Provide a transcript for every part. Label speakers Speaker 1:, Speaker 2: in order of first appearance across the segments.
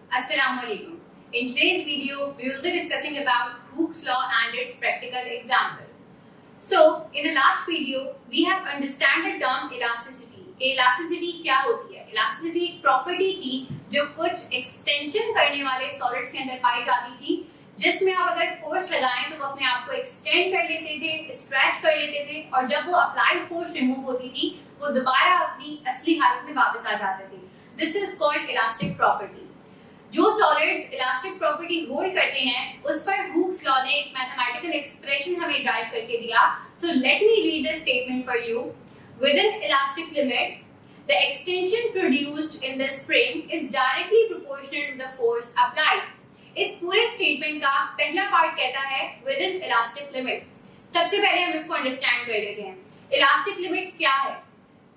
Speaker 1: Assalamualaikum. In today's video, we will be discussing about Hooke's law and its practical example. So, in the last video, we have understand the term elasticity. Elasticity क्या होती है? Elasticity एक property थी जो कुछ extension करने वाले solids के अंदर पाई जाती थी, जिसमें आप अगर force लगाएं तो वो अपने आप को extend कर लेते थे, stretch कर लेते थे, और जब वो applied force remove होती थी, वो दोबारा अपनी असली हालत में वापस आ जाते थे. This is called elastic property. जो सॉलिड्स इलास्टिक प्रॉपर्टी होल्ड करते हैं उस पर हुक्स लॉ ने एक मैथमेटिकल एक्सप्रेशन हमें ड्राइव करके दिया. So let me read the statement for you. Within elastic limit the extension produced in the spring is directly proportional to the force applied. इस पूरे स्टेटमेंट का पहला पार्ट कहता है विदिन इलास्टिक लिमिट. सबसे पहले हम इसको अंडरस्टैंड कर लेते हैं. इलास्टिक लिमिट क्या है?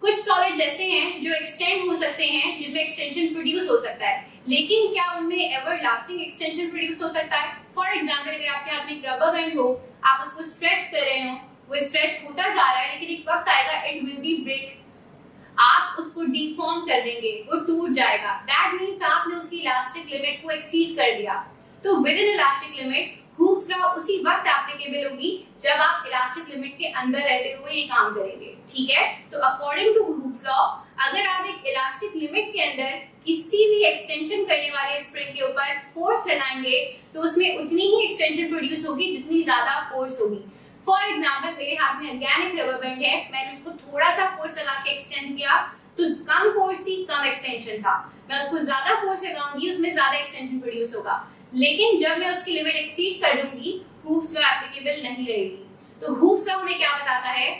Speaker 1: कुछ सॉलिड्स ऐसे हैं जो एक्सटेंड हो सकते हैं, जिनमें एक्सटेंशन प्रोड्यूस हो सकता है, लेकिन क्या उनमें एवर लास्टिंग एक्सटेंशन प्रोड्यूस हो सकता है? फॉर एग्जांपल, अगर आपके हाथ में एक रबर बैंड हो, आप उसको स्ट्रेच कर रहे हो, वो स्ट्रेच होता जा रहा है, लेकिन एक वक्त आएगा इट विल बी ब्रेक. आप उसको डिफॉर्म कर देंगे, वो टूट जाएगा. दैट मींस आपने उसकी इलास्टिक लिमिट को एक्सीड कर दिया. तो with in elastic limit Hooke's law उसी वक्त एप्लीकेबल होगी जब आप इलास्टिक लिमिट के अंदर रहते हुए ये काम करेंगे. ठीक है? तो अकॉर्डिंग टू हुक्स लॉ, अगर आप एक इलास्टिक लिमिट के अंदर किसी भी एक्सटेंशन करने वाले स्प्रिंग के ऊपर फोर्स लगाएंगे तो उसमें उतनी ही एक्सटेंशन प्रोड्यूस होगी जितनी ज्यादा फोर्स होगी. फॉर एग्जांपल, मेरे हाथ में अगेन एक रबर बैंड है, मैंने उसको थोड़ा सा फोर्स लगा के एक्सटेंड किया तो कम फोर्स थी, कम एक्सटेंशन था. मैं उसको ज्यादा फोर्स लगाऊंगी, उसमें ज्यादा एक्सटेंशन प्रोड्यूस होगा. लेकिन जब मैं उसकी लिमिट एक्सीड कर दूंगी, हुक्स लॉ एप्लीकेबल नहीं रहेगी. तो हुक्स लॉ हमें क्या बताता है?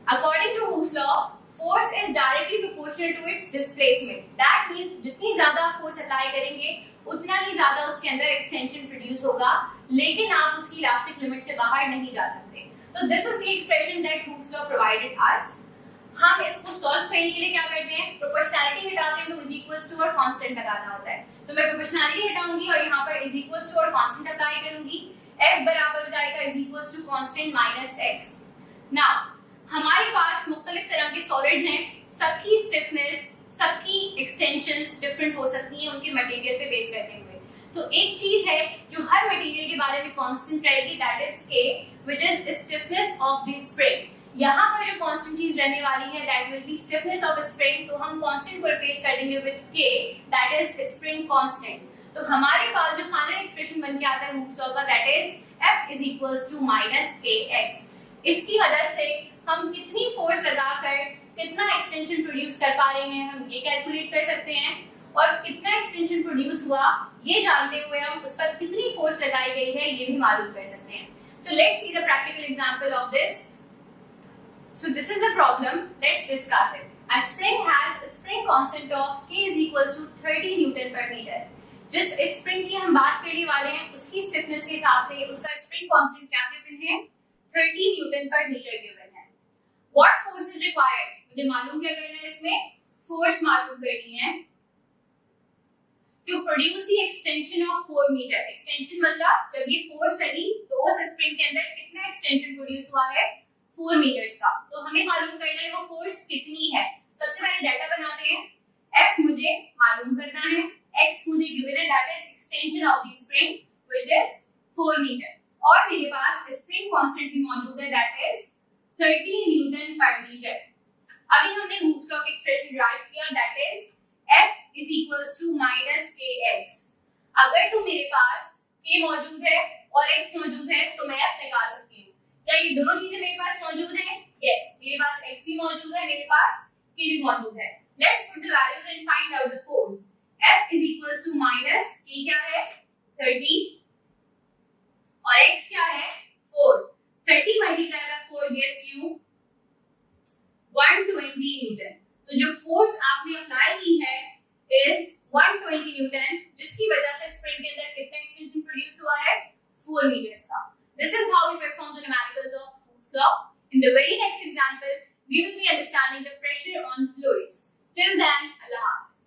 Speaker 1: According to Hooke's law, force is directly proportional to its displacement. That means जितनी ज्यादा फोर्स अप्लाई करेंगे उतना ही ज्यादा उसके अंदर एक्सटेंशन प्रोड्यूस होगा, लेकिन आप उसकी इलास्टिक लिमिट से बाहर नहीं जा सकते. तो this is the expression that Hooke's law provided अस. हम इसको सॉल्व करने के लिए क्या करते हैं? प्रोपोर्शनैलिटी हटाते हैं तो इज इक्वल्स टू और कांस्टेंट लगाना होता है. तो मैं प्रोपोर्शनैलिटी हटाऊंगी और यहाँ पर इज इक्वल्स टू और कांस्टेंट अप्लाई करूंगी. f बराबर हो जाएगा is equals to constant minus x. Now हमारे पास मुख्तलिफ तरह के सॉलिड्स हैं, सबकी स्टिफनेस, सबकी एक्सटेंशंस डिफरेंट हो सकती हैं उनके मटेरियल पे बेस करते हुए. तो एक चीज है जो हर मटेरियल के बारे में कांस्टेंट रहेगी, that is k, which is stiffness of the spring. यहाँ पर जो कांस्टेंट चीज रहने वाली है that will be stiffness of spring. तो हम कांस्टेंट को रिप्लेस कर देंगे with k, that is spring constant. तो हमारे पास जो फाइनल एक्सप्रेशन बन के आता है हुक्स लॉ का, that is f is equals to minus kx. इसकी मदद से हम कितनी फोर्स लगाकर कितना एक्सटेंशन प्रोड्यूस कर पा रहे हैं हम ये कैलकुलेट कर सकते हैं, और कितना एक्सटेंशन प्रोड्यूस हुआ ये जानते हुए हम उस पर कितनी फोर्स लगाई गई है ये भी मालूम कर सकते हैं. So let's see the practical example of this. So this is the problem, let's discuss it. A spring has a spring constant of k is equals to 30 newton per metre. जिस स्प्रिंग की हम बात करने वाले हैं उसकी stiffness के हिसाब से उसका स्प्रिंग कांस्टेंट क्या गिवन है? 30 न्यूटन पर मीटर गिवन है. What force is required? मुझे मालूम क्या करना है, इसमें फोर्स मालूम करनी है to produce the extension of 4 meter. Extension मतलब जब ये फोर्स लगी तो उस स्प्रिंग के अंदर कितना एक्सटेंशन प्रोड्यूस हुआ है? 4 मीटर्स का. तो हमें मालूम करना है वो फोर्स कितनी है. सबसे पहले डाटा बनाते हैं. F मुझे मालूम करना है, X मुझे गिवन है, that is extension of the spring which is 4 metre, और मेरे पास स्प्रिंग कांस्टेंट भी मौजूद है, that is 30 newton per metre. अभी हमने हुक्स लॉ का एक्सप्रेशन ड्राइव किया, that is F is equals to minus kx. अगर तो मेरे पास k मौजूद है और x मौजूद है तो मैं F निकाल सकती हूँ. क्या ये दोनों चीजें मेरे पास मौजूद हैं? Yes, मेरे पास x भी मौजूद है, मेरे पास k भी मौजूद है. Let's put the values and find out the force. F is equals to minus k क्या है? 30 और x क्या है? 4. 30 multiplied by 4 gives you 120 Newton. तो जो फोर्स आपने अप्लाई की है इज 120 न्यूटन, जिसकी वजह से स्प्रिंग के अंदर कितना एक्सटेंशन प्रोड्यूस हुआ है? 4 मीटर्स का. This is how we perform the numericals of Hooke's law. In the very next example, we will be understanding the pressure on fluids. Till then, Allah Hafiz.